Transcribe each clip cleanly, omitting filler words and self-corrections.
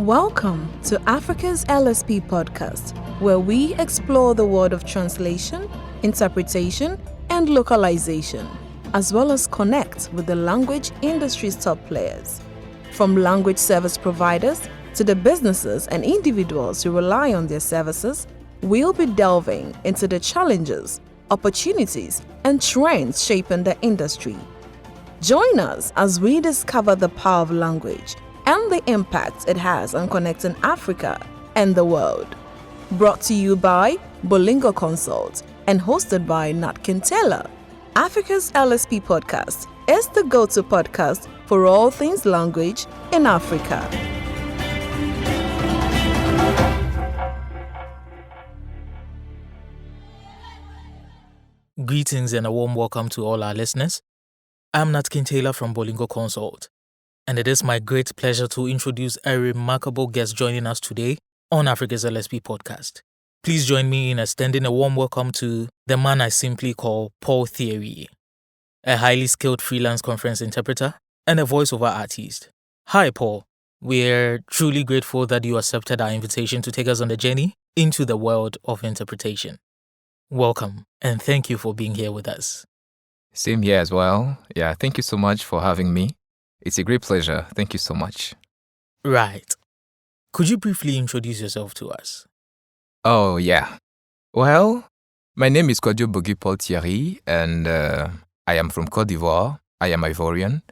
Welcome to Africa's LSP podcast, where we explore the world of translation, interpretation, and localization, as well as connect with the language industry's top players. From language service providers to the businesses and individuals who rely on their services, we'll be delving into the challenges, opportunities, and trends shaping the industry. Join us as we discover the power of language and the impact it has on connecting Africa and the world. Brought to you by Multilingual Consult and hosted by Natkin Taylor. Africa's LSP podcast is the go-to podcast for all things language in Africa. Greetings and a warm welcome to all our listeners. I'm Natkin Taylor from Multilingual Consult, and it is my great pleasure to introduce a remarkable guest joining us today on Africa's LSP podcast. Please join me in extending a warm welcome to the man I simply call Paul Thierry, a highly skilled freelance conference interpreter and a voiceover artist. Hi, Paul. We're truly grateful that you accepted our invitation to take us on the journey into the world of interpretation. Welcome, and thank you for being here with us. Same here as well. Yeah, thank you so much for having me. It's a great pleasure. Thank you so much. Right. Could you briefly introduce yourself to us? Oh, yeah. Well, my name is Kwadjo Bogi Paul Thierry, and I am from Côte d'Ivoire. I am Ivorian.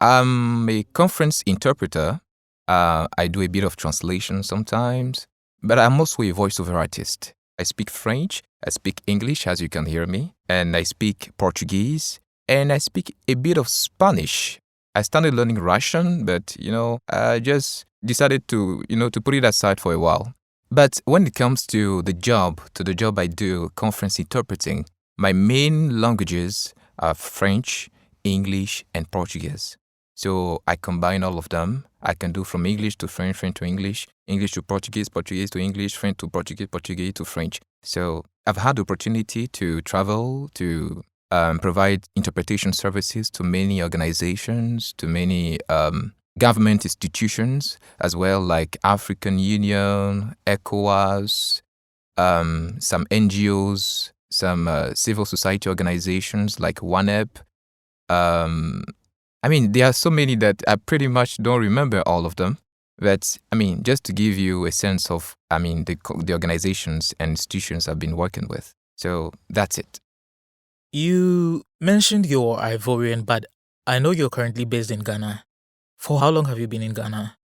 I'm a conference interpreter. I do a bit of translation sometimes, but I'm also a voiceover artist. I speak French, I speak English, as you can hear me, and I speak Portuguese, and I speak a bit of Spanish. I started learning Russian, but, I just decided to put it aside for a while. But when it comes to the job I do, conference interpreting, my main languages are French, English, and Portuguese. So I combine all of them. I can do from English to French, French to English, English to Portuguese, Portuguese to English, French to Portuguese, Portuguese to French. So I've had the opportunity to travel, to provide interpretation services to many organizations, to many government institutions, as well like African Union, ECOWAS, some NGOs, some civil society organizations like OneUp. There are so many that I pretty much don't remember all of them. But, just to give you a sense of, the organizations and institutions I've been working with. So that's it. You mentioned you're Ivorian, but I know you're currently based in Ghana. For how long have you been in Ghana?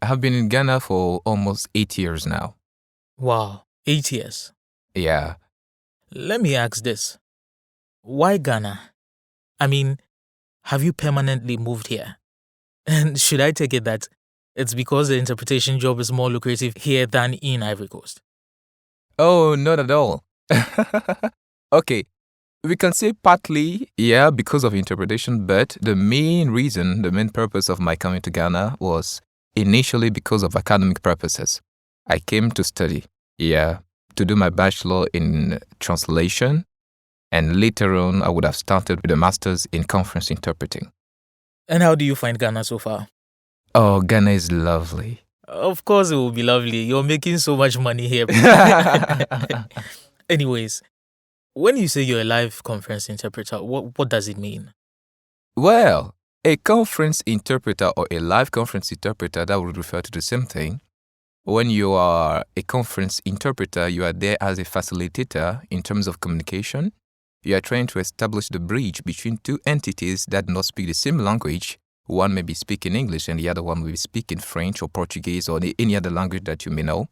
I have been in Ghana for almost 8 years now. Wow, 8 years. Yeah. Let me ask this. Why Ghana? Have you permanently moved here? And should I take it that it's because the interpretation job is more lucrative here than in Ivory Coast? Oh, not at all. Okay. We can say partly, yeah, because of interpretation, but the main purpose of my coming to Ghana was initially because of academic purposes. I came to study, to do my bachelor in translation, and later on I would have started with a master's in conference interpreting. And how do you find Ghana so far? Oh, Ghana is lovely. Of course it will be lovely. You're making so much money here. Anyways, when you say you're a live conference interpreter, what does it mean? Well, a conference interpreter or a live conference interpreter, that would refer to the same thing. When you are a conference interpreter, you are there as a facilitator in terms of communication. You are trying to establish the bridge between two entities that do not speak the same language. One may be speaking English and the other one will be speaking French or Portuguese or any other language that you may know.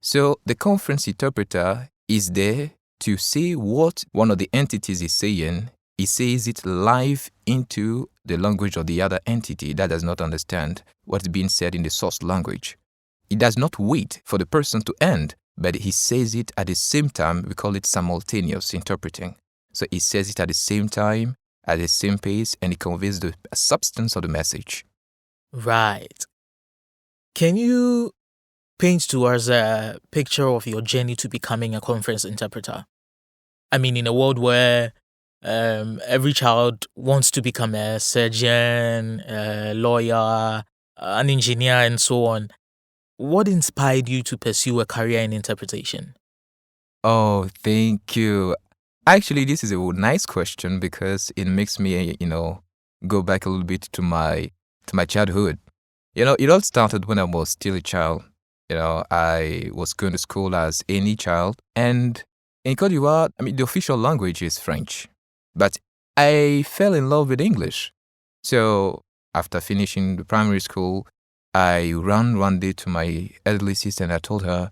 So the conference interpreter is there to say what one of the entities is saying. He says it live into the language of the other entity that does not understand what's being said in the source language. He does not wait for the person to end, but he says it at the same time. We call it simultaneous interpreting. So he says it at the same time, at the same pace, and he conveys the substance of the message. Right. Can you paint to us a picture of your journey to becoming a conference interpreter? In a world where every child wants to become a surgeon, a lawyer, an engineer, and so on, what inspired you to pursue a career in interpretation? Oh, thank you. Actually, this is a nice question because it makes me, go back a little bit to my childhood. It all started when I was still a child. I was going to school as any child, and in Côte d'Ivoire, the official language is French, but I fell in love with English. So after finishing the primary school, I ran one day to my elderly sister and I told her,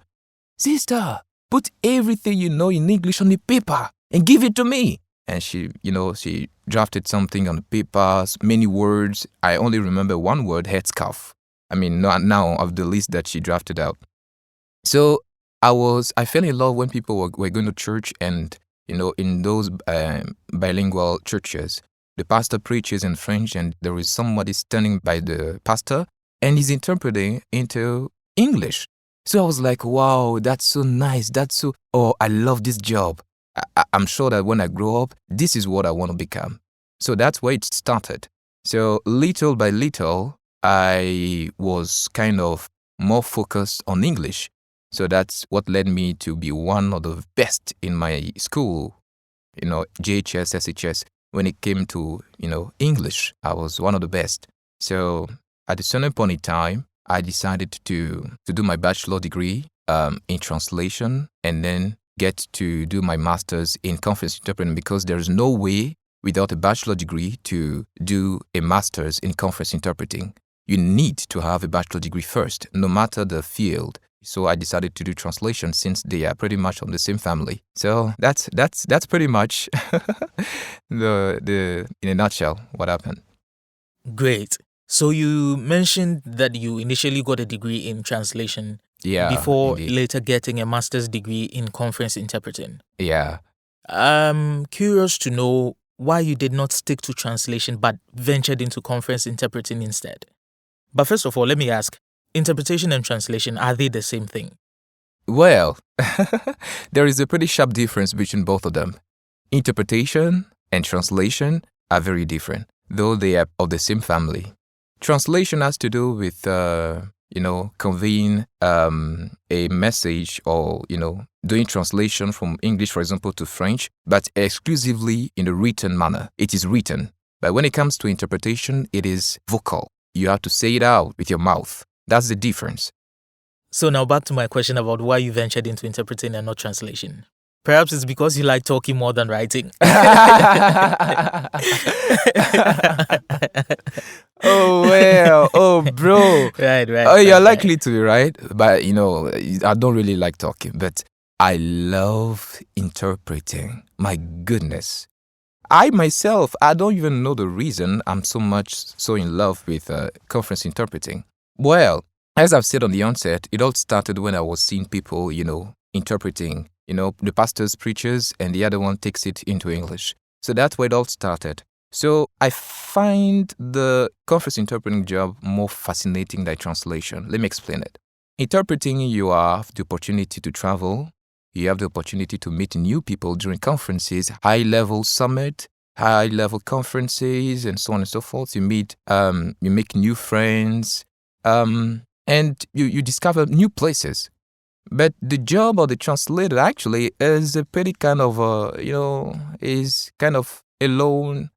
"Sister, put everything you know in English on the paper and give it to me." And she drafted something on the papers, many words. I only remember one word, headscarf. Not now of the list that she drafted out. So I fell in love when people were going to church, and in those bilingual churches, the pastor preaches in French and there is somebody standing by the pastor and he's interpreting into English. So I was like, wow, that's so nice. I love this job. I'm sure that when I grow up, this is what I want to become. So that's where it started. So little by little, I was kind of more focused on English. So that's what led me to be one of the best in my school, JHS, SHS. When it came to, English, I was one of the best. So at a certain point in time, I decided to do my bachelor degree in translation and then get to do my master's in conference interpreting, because there is no way without a bachelor degree to do a master's in conference interpreting. You need to have a bachelor degree first, no matter the field. So I decided to do translation since they are pretty much on the same family. So that's pretty much the in a nutshell what happened. Great. So you mentioned that you initially got a degree in translation before indeed. later getting a master's degree in conference interpreting. Yeah. I'm curious to know why you did not stick to translation but ventured into conference interpreting instead. But first of all, let me ask, interpretation and translation, are they the same thing? Well, there is a pretty sharp difference between both of them. Interpretation and translation are very different, though they are of the same family. Translation has to do with, conveying a message or, doing translation from English, for example, to French, but exclusively in a written manner. It is written. But when it comes to interpretation, it is vocal. You have to say it out with your mouth. That's the difference. So now back to my question about why you ventured into interpreting and not translation. Perhaps it's because you like talking more than writing. Oh, well. Oh, bro. Right. Oh, you're likely to be right. But, I don't really like talking. But I love interpreting. My goodness. I myself, I don't even know the reason I'm so in love with conference interpreting. Well, as I've said on the onset, it all started when I was seeing people, interpreting. The pastors preaches and the other one takes it into English. So that's where it all started. So I find the conference interpreting job more fascinating than translation. Let me explain it. Interpreting, you have the opportunity to travel. You have the opportunity to meet new people during conferences, high-level summit, high-level conferences, and so on and so forth. You meet, you make new friends, and you discover new places. But the job of the translator actually is a pretty kind of, is kind of alone.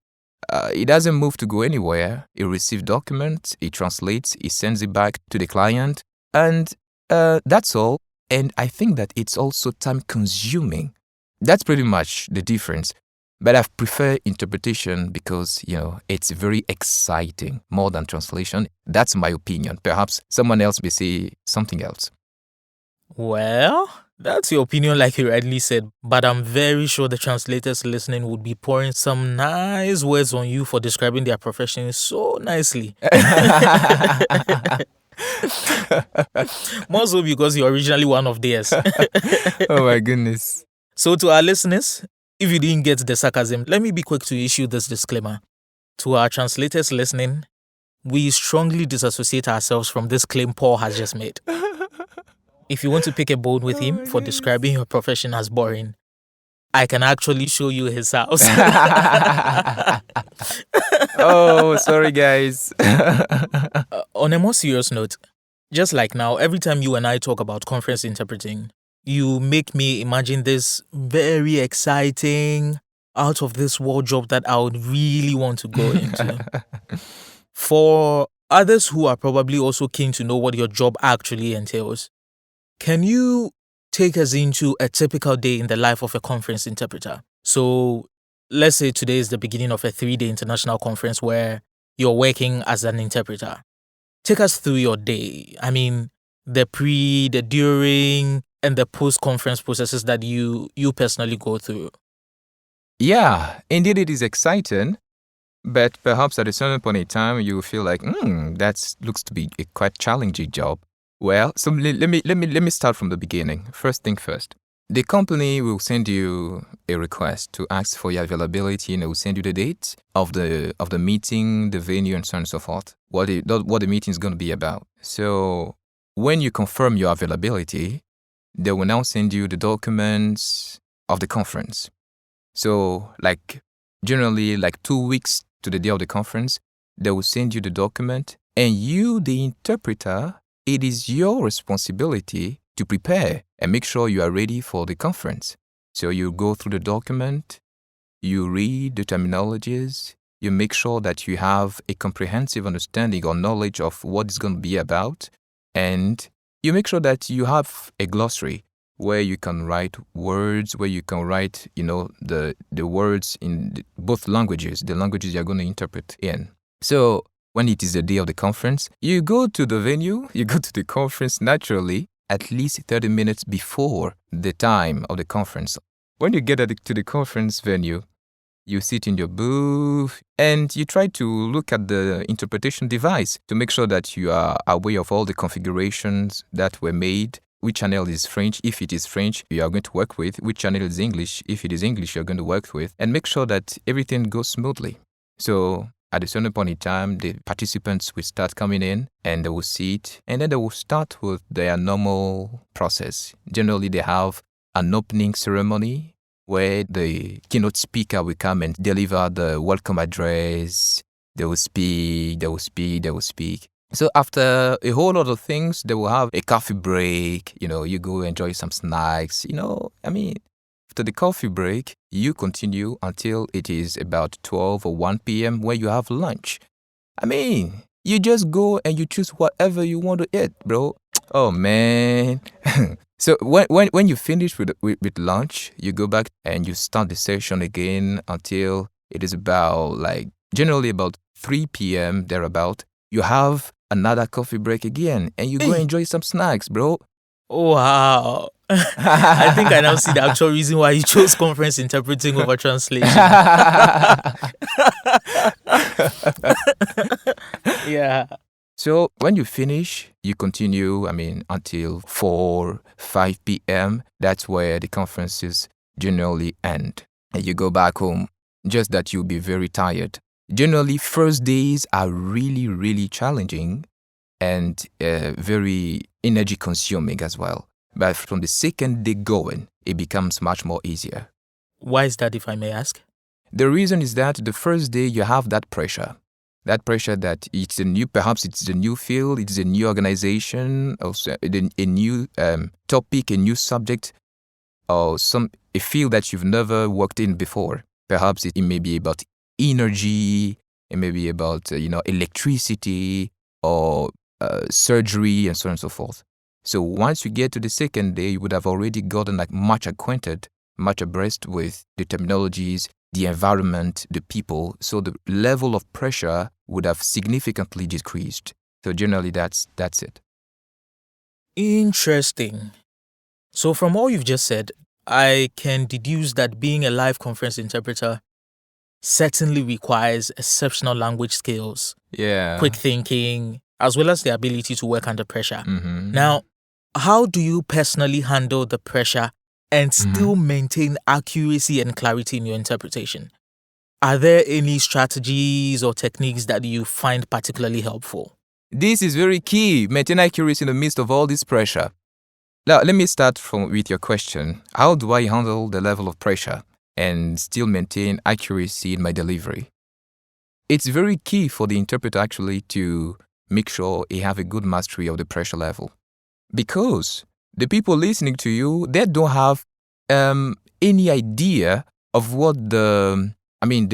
It doesn't move to go anywhere. It receives documents, it translates, it sends it back to the client, and that's all. And I think that it's also time-consuming. That's pretty much the difference. But I prefer interpretation because, it's very exciting more than translation. That's my opinion. Perhaps someone else may say something else. Well, that's your opinion like you rightly said, but I'm very sure the translators listening would be pouring some nice words on you for describing their profession so nicely. More so because you're originally one of theirs. Oh my goodness. So to our listeners, if you didn't get the sarcasm, let me be quick to issue this disclaimer. To our translators listening, we strongly disassociate ourselves from this claim Paul has just made. If you want to pick a bone with him for describing your profession as boring, I can actually show you his house. Oh, sorry guys. On a more serious note, just like now, every time you and I talk about conference interpreting, you make me imagine this very exciting, out of this world job that I would really want to go into. For others who are probably also keen to know what your job actually entails, can you take us into a typical day in the life of a conference interpreter? So let's say today is the beginning of a 3-day international conference where you're working as an interpreter. Take us through your day. I mean, the pre, the during, and the post-conference processes that you personally go through. Yeah, indeed it is exciting, but perhaps at a certain point in time you feel like, that looks to be a quite challenging job. Well, so let me start from the beginning. First thing first. The company will send you a request to ask for your availability, and they will send you the date of the meeting, the venue, and so on and so forth. What the meeting is going to be about. So when you confirm your availability, they will now send you the documents of the conference. So generally 2 weeks to the day of the conference, they will send you the document, and you, the interpreter, it is your responsibility to prepare and make sure you are ready for the conference. So you go through the document, you read the terminologies, you make sure that you have a comprehensive understanding or knowledge of what it's going to be about, and you make sure that you have a glossary where you can write words, where you can write, the words in both languages, the languages you're going to interpret in. So when it is the day of the conference, you go to the venue, you go to the conference naturally at least 30 minutes before the time of the conference. When you get to the conference venue, you sit in your booth and you try to look at the interpretation device to make sure that you are aware of all the configurations that were made. Which channel is French, if it is French, you are going to work with. Which channel is English, if it is English, you're going to work with. And make sure that everything goes smoothly. So at a certain point in time, the participants will start coming in and they will sit, and then they will start with their normal process. Generally, they have an opening ceremony where the keynote speaker will come and deliver the welcome address. They will speak. So after a whole lot of things, they will have a coffee break. You go enjoy some snacks. After the coffee break, you continue until it is about 12 or 1 p.m. where you have lunch. You just go and you choose whatever you want to eat, bro. Oh, man. So when you finish with lunch, you go back and you start the session again until it is generally about 3 p.m. thereabout. You have another coffee break again, and you go enjoy some snacks, bro. Wow. I think I now see the actual reason why you chose conference interpreting over translation. Yeah. So when you finish, you continue, until 4, 5 p.m. That's where the conferences generally end. And you go back home, just that you'll be very tired. Generally, first days are really, really challenging and very energy consuming as well. But from the second day going, it becomes much more easier. Why is that, if I may ask? The reason is that the first day you have that pressure. That pressure that perhaps it's a new field, it's a new organization, also a new topic, a new subject, or a field that you've never worked in before. Perhaps it may be about energy, it may be about electricity or surgery and so on and so forth. So once you get to the second day, you would have already gotten much acquainted, much abreast with the terminologies, the environment, the people. So the level of pressure would have significantly decreased. So generally, that's it. Interesting. So from all you've just said, I can deduce that being a live conference interpreter certainly requires exceptional language skills, quick thinking, as well as the ability to work under pressure. Mm-hmm. Now, how do you personally handle the pressure and still maintain accuracy and clarity in your interpretation? Are there any strategies or techniques that you find particularly helpful? This is very key, maintain accuracy in the midst of all this pressure. Now, let me start with your question. How do I handle the level of pressure and still maintain accuracy in my delivery? It's very key for the interpreter actually to make sure you have a good mastery of the pressure level. Because the people listening to you, they don't have any idea of what the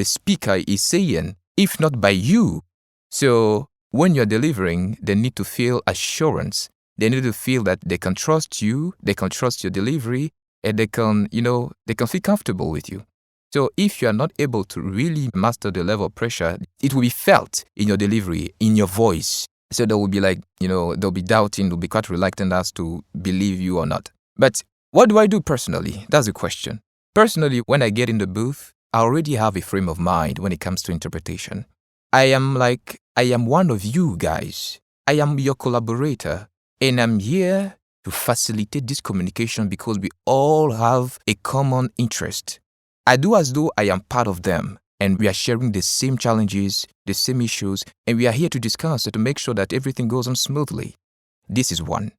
speaker is saying, if not by you. So when you're delivering, they need to feel assurance. They need to feel that they can trust you, they can trust your delivery, and they can feel comfortable with you. So if you are not able to really master the level of pressure, it will be felt in your delivery, in your voice. So they will be like, they'll be doubting, they'll be quite reluctant as to believe you or not. But what do I do personally? That's the question. Personally, when I get in the booth, I already have a frame of mind when it comes to interpretation. I am one of you guys. I am your collaborator. And I'm here to facilitate this communication because we all have a common interest. I do as though I am part of them, and we are sharing the same challenges, the same issues, and we are here to discuss to make sure that everything goes on smoothly. This is one.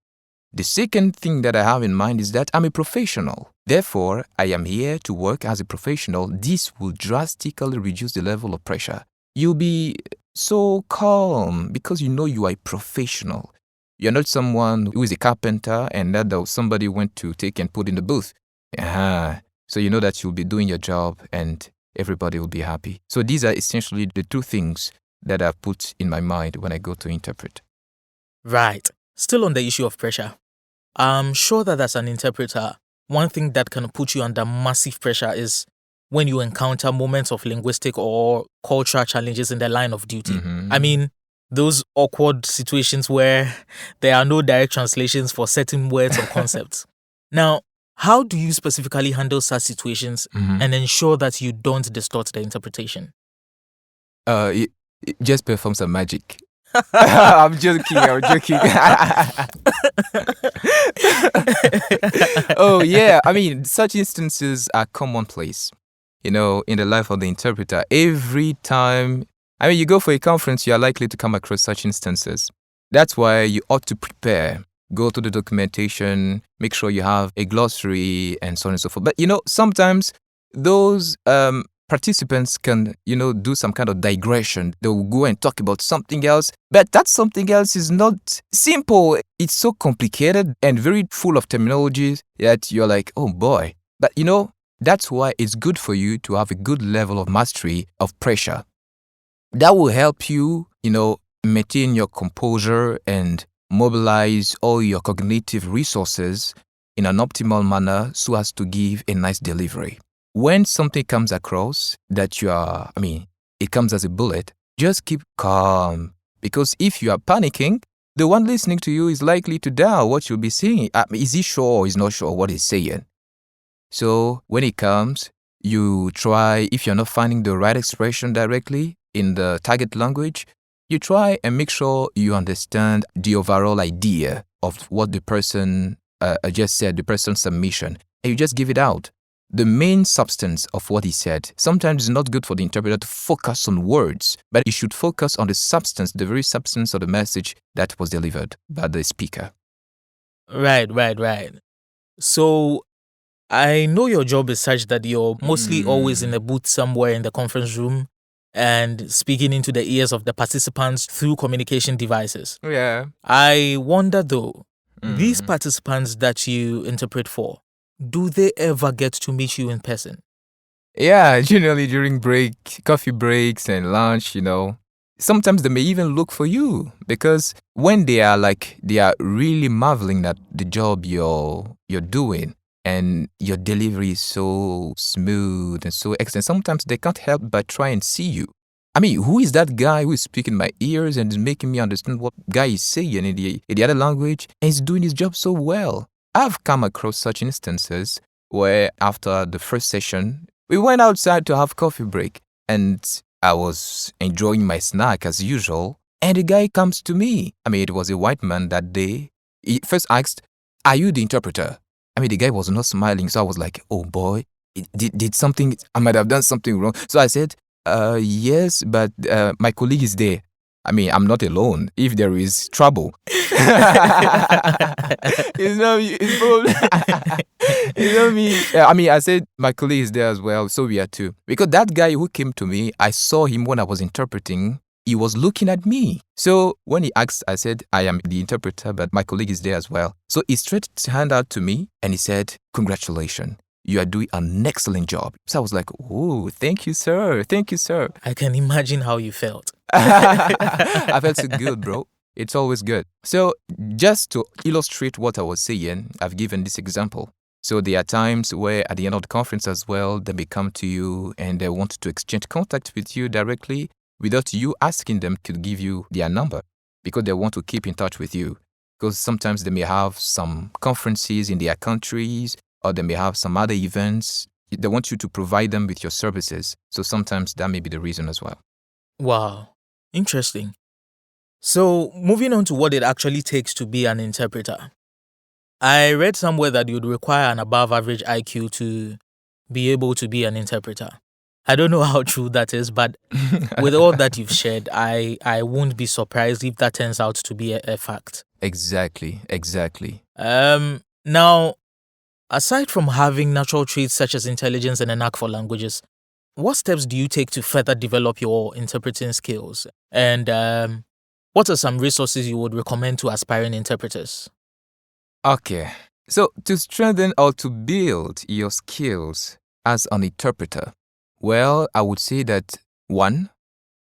The second thing that I have in mind is that I'm a professional. Therefore, I am here to work as a professional. This will drastically reduce the level of pressure. You'll be so calm because you are a professional. You're not someone who is a carpenter and that somebody went to take and put in the booth. So you know that you'll be doing your job and everybody will be happy. So these are essentially the two things that I put in my mind when I go to interpret. Right. Still on the issue of pressure. I'm sure that as an interpreter, one thing that can put you under massive pressure is when you encounter moments of linguistic or cultural challenges in the line of duty. Mm-hmm. I mean, those awkward situations where there are no direct translations for certain words or concepts. Now, how do you specifically handle such situations and ensure that you don't distort the interpretation? Just perform some magic. I'm joking. Oh, yeah. I mean, such instances are commonplace, in the life of the interpreter. Every time, you go for a conference, you are likely to come across such instances. That's why you ought to prepare. Go to the documentation, make sure you have a glossary, and so on and so forth. But, sometimes those participants can, do some kind of digression. They will go and talk about something else. But that something else is not simple. It's so complicated and very full of terminologies that you're like, oh boy. But, that's why it's good for you to have a good level of mastery of pressure. That will help you, maintain your composure and mobilize all your cognitive resources in an optimal manner so as to give a nice delivery. When something comes across that it comes as a bullet, just keep calm. Because if you are panicking, the one listening to you is likely to doubt what you'll be saying. Is he sure or is not sure what he's saying? So when it comes, you try, if you're not finding the right expression directly in the target language, you try and make sure you understand the overall idea of what the person just said, the person's submission, and you just give it out. The main substance of what he said. Sometimes it's not good for the interpreter to focus on words, but he should focus on the substance, the very substance of the message that was delivered by the speaker. Right. So I know your job is such that you're mostly always in a booth somewhere in the conference room and speaking into the ears of the participants through communication devices. Yeah. I wonder though, these participants that you interpret for, do they ever get to meet you in person? Yeah, generally during coffee breaks and lunch, Sometimes they may even look for you because when they are really marveling at the job you're doing and your delivery is so smooth and so excellent, sometimes they can't help but try and see you. Who is that guy who is speaking in my ears and is making me understand what guy is saying in the other language and he's doing his job so well? I've come across such instances where after the first session, we went outside to have coffee break and I was enjoying my snack as usual and the guy comes to me. It was a white man that day. He first asked, "Are you the interpreter?" The guy was not smiling, so I was like, oh boy, did something, I might have done something wrong. So I said, yes, but my colleague is there. I'm not alone if there is trouble. It's probably, me. I said my colleague is there as well, so we are two. Because that guy who came to me, I saw him when I was interpreting. he was looking at me. So when he asked, I said, I am the interpreter, but my colleague is there as well. So he stretched his hand out to me and he said, congratulations. You are doing an excellent job. So I was like, oh, thank you, sir. Thank you, sir. I can imagine how you felt. I felt so good, bro. It's always good. So just to illustrate what I was saying, I've given this example. So there are times where at the end of the conference as well, they may come to you and they want to exchange contact with you directly without you asking them to give you their number, because they want to keep in touch with you. Because sometimes they may have some conferences in their countries, or they may have some other events. They want you to provide them with your services. So sometimes that may be the reason as well. Wow, interesting. So moving on to what it actually takes to be an interpreter. I read somewhere that you'd require an above average IQ to be able to be an interpreter. I don't know how true that is, but with all that you've shared, I won't be surprised if that turns out to be a fact. Exactly. Now, aside from having natural traits such as intelligence and a knack for languages, what steps do you take to further develop your interpreting skills? And what are some resources you would recommend to aspiring interpreters? Okay. So to strengthen or to build your skills as an interpreter, well, I would say that one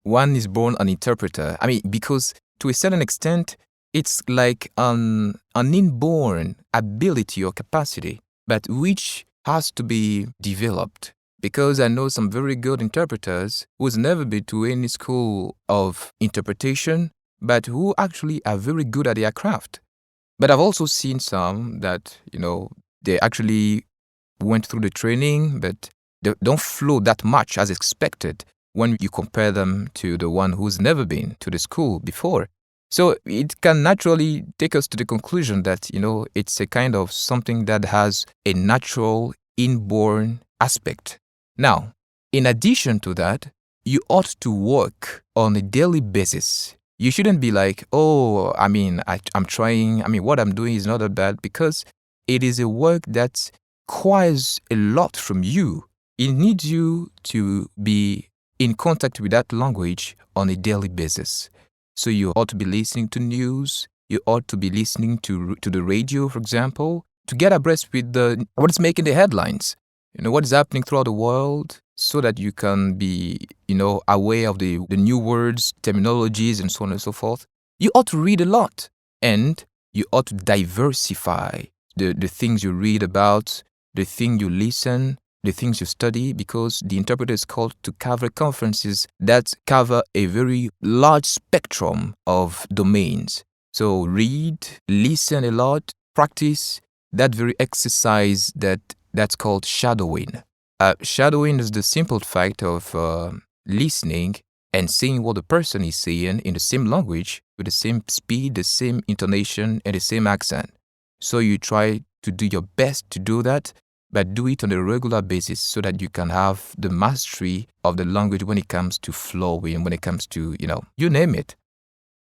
is born an interpreter. I mean, because to a certain extent, it's like an inborn ability or capacity, but which has to be developed. Because I know some very good interpreters who's never been to any school of interpretation, but who actually are very good at their craft. But I've also seen some that, they actually went through the training, but they don't flow that much as expected when you compare them to the one who's never been to the school before. So it can naturally take us to the conclusion that, it's a kind of something that has a natural inborn aspect. Now, in addition to that, you ought to work on a daily basis. You shouldn't be like, I'm trying, what I'm doing is not that bad, because it is a work that requires a lot from you. It needs you to be in contact with that language on a daily basis. So you ought to be listening to news. You ought to be listening to the radio, for example, to get abreast with what is making the headlines. What is happening throughout the world, so that you can be, aware of the new words, terminologies, and so on and so forth. You ought to read a lot, and you ought to diversify the things you read about, the thing you listen, the things you study, because the interpreter is called to cover conferences that cover a very large spectrum of domains. So read, listen a lot, practice that very exercise that's called shadowing. Shadowing is the simple fact of listening and seeing what the person is saying in the same language, with the same speed, the same intonation, and the same accent. So you try to do your best to do that, but do it on a regular basis so that you can have the mastery of the language when it comes to flowing, when it comes to, you name it.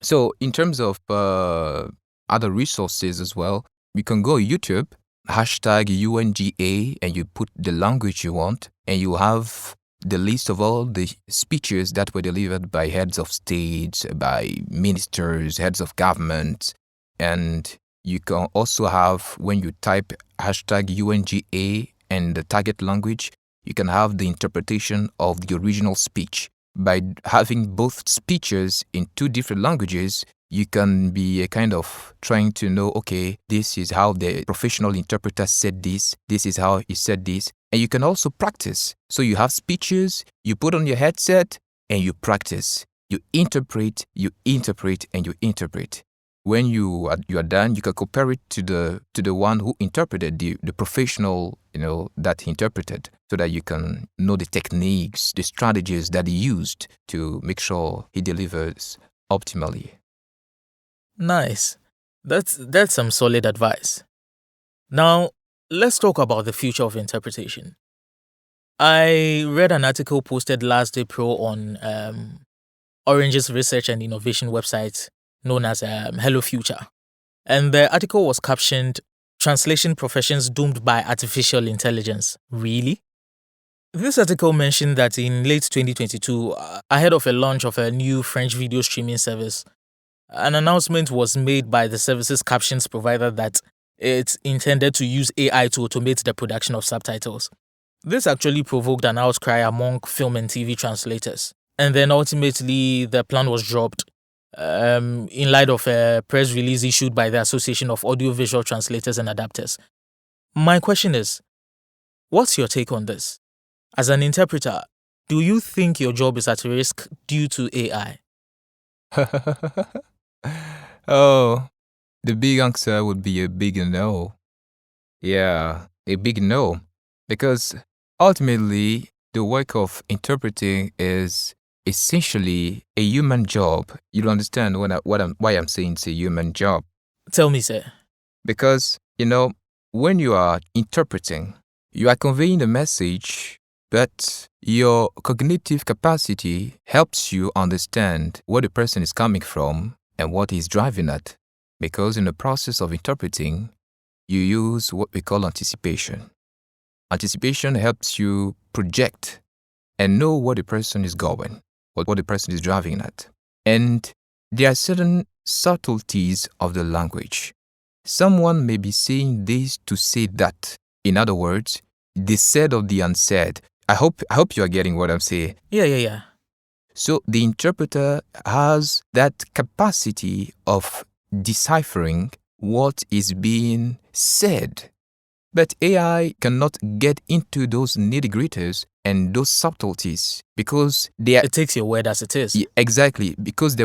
So in terms of other resources as well, you can go YouTube, #UNGA, and you put the language you want, and you have the list of all the speeches that were delivered by heads of states, by ministers, heads of government. And you can also have, when you type #UNGA and the target language, you can have the interpretation of the original speech. By having both speeches in two different languages, you can be a kind of trying to know, okay, this is how the professional interpreter said this is how he said this. And you can also practice. So you have speeches, you put on your headset, and you practice. You interpret, and you interpret. When you are done, you can compare it to the one who interpreted, the professional, that he interpreted, so that you can know the techniques, the strategies that he used to make sure he delivers optimally. Nice. That's some solid advice. Now, let's talk about the future of interpretation. I read an article posted last April on Orange's research and innovation website known as Hello Future. And the article was captioned, "Translation Professions Doomed by Artificial Intelligence." Really? This article mentioned that in late 2022, ahead of a launch of a new French video streaming service, an announcement was made by the service's captions provider that it's intended to use AI to automate the production of subtitles. This actually provoked an outcry among film and TV translators. And then ultimately, the plan was dropped in light of a press release issued by the Association of Audiovisual Translators and Adapters. My question is, what's your take on this? As an interpreter, do you think your job is at risk due to AI? Oh, the big answer would be a big no. Yeah, a big no. Because ultimately, the work of interpreting is essentially a human job. You understand why I'm saying it's a human job? Tell me, sir. Because, when you are interpreting, you are conveying a message, but your cognitive capacity helps you understand where the person is coming from and what he's driving at. Because in the process of interpreting, you use what we call anticipation. Anticipation helps you project and know where the person is going, what the person is driving at. And there are certain subtleties of the language. Someone may be saying this to say that. In other words, the said of the unsaid. I hope you are getting what I'm saying. Yeah. So the interpreter has that capacity of deciphering what is being said. But AI cannot get into those nitty-gritties and those subtleties because it takes your word as it is. Yeah, exactly, because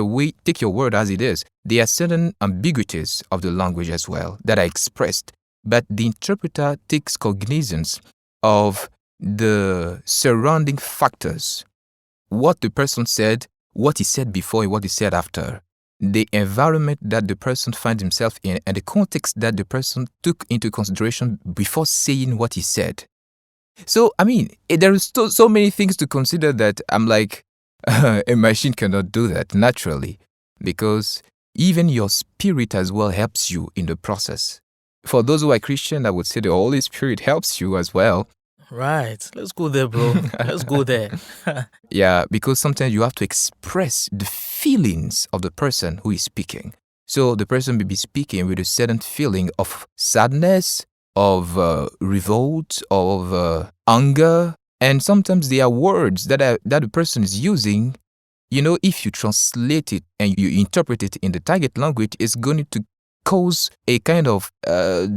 take your word as it is. There are certain ambiguities of the language as well that are expressed, but the interpreter takes cognizance of the surrounding factors, what the person said, what he said before and what he said after, the environment that the person finds himself in, and the context that the person took into consideration before saying what he said. So, there is so many things to consider that I'm like, a machine cannot do that naturally, because even your spirit as well helps you in the process. For those who are Christian, I would say the Holy Spirit helps you as well. Right. Let's go there, bro. Let's go there. Yeah, because sometimes you have to express the feelings of the person who is speaking. So the person may be speaking with a certain feeling of sadness, of revolt, of anger, and sometimes there are words that the person is using. If you translate it and you interpret it in the target language, it's going to cause a kind of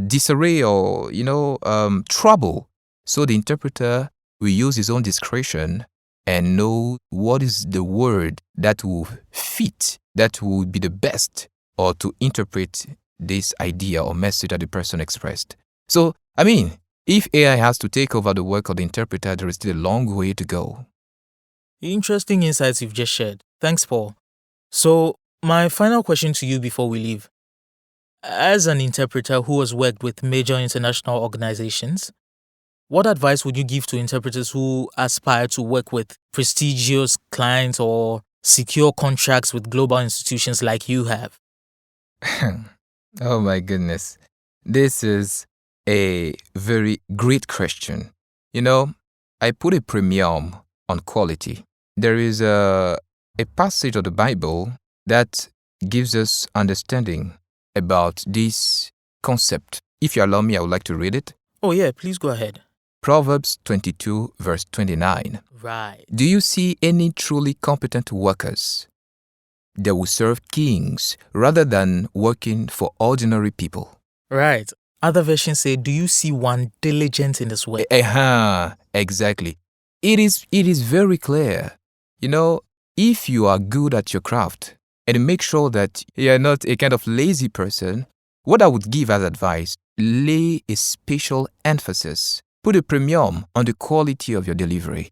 disarray or trouble. So the interpreter will use his own discretion and know what is the word that will fit, that will be the best, or to interpret this idea or message that the person expressed. So, if AI has to take over the work of the interpreter, there is still a long way to go. Interesting insights you've just shared. Thanks, Paul. So, my final question to you before we leave. As an interpreter who has worked with major international organizations, what advice would you give to interpreters who aspire to work with prestigious clients or secure contracts with global institutions like you have? Oh my goodness. This is a very great question. I put a premium on quality. There is a passage of the Bible that gives us understanding about this concept. If you allow me, I would like to read it. Oh yeah, please go ahead. Proverbs 22 verse 29. Right. Do you see any truly competent workers? They will serve kings rather than working for ordinary people. Right. Other versions say, do you see one diligent in his work? Exactly. It is very clear. If you are good at your craft and make sure that you are not a kind of lazy person, what I would give as advice, lay a special emphasis. Put a premium on the quality of your delivery.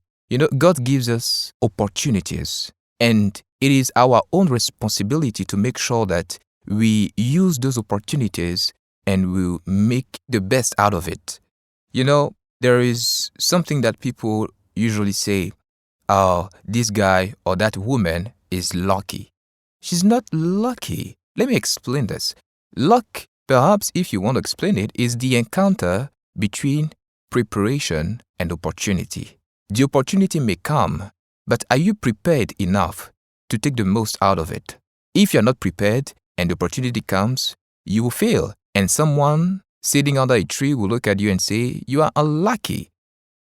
God gives us opportunities, and it is our own responsibility to make sure that we use those opportunities and we'll make the best out of it. There is something that people usually say, oh, this guy or that woman is lucky. She's not lucky. Let me explain this. Luck, perhaps if you want to explain it, is the encounter between preparation and opportunity. The opportunity may come, but are you prepared enough to take the most out of it? If you're not prepared and the opportunity comes, you will fail, and someone sitting under a tree will look at you and say, you are unlucky.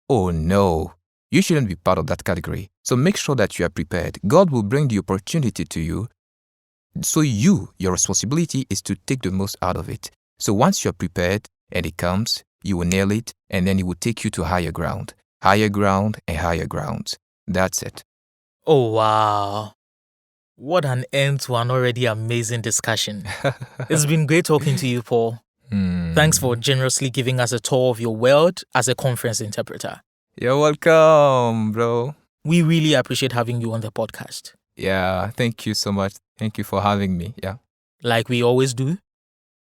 Oh no, you shouldn't be part of that category. So make sure that you are prepared. God will bring the opportunity to you. So your responsibility is to take the most out of it. So once you're prepared and it comes, you will nail it, and then it will take you to higher ground and higher grounds. That's it. Oh, wow. What an end to an already amazing discussion. It's been great talking to you, Paul. Thanks for generously giving us a tour of your world as a conference interpreter. You're welcome, bro. We really appreciate having you on the podcast. Yeah, thank you so much. Thank you for having me. Yeah. Like we always do,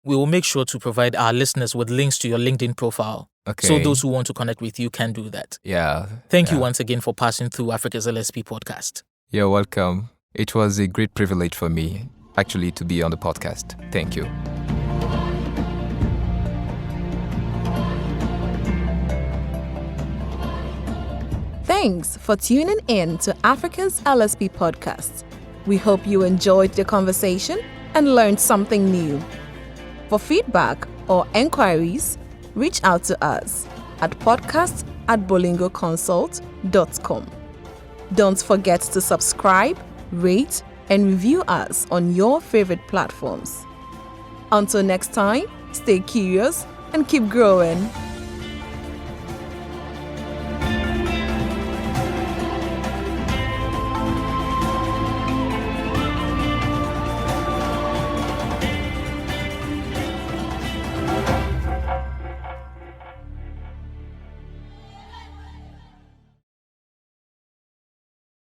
we will make sure to provide our listeners with links to your LinkedIn profile. Okay. So those who want to connect with you can do that. Yeah. Thank you once again for passing through Africa's LSP podcast. You're welcome. It was a great privilege for me, actually, to be on the podcast. Thank you. Thanks for tuning in to Africa's LSP podcast. We hope you enjoyed the conversation and learned something new. For feedback or enquiries, reach out to us at podcast@bolingoconsult.com. Don't forget to subscribe, rate, and review us on your favorite platforms. Until next time, stay curious and keep growing.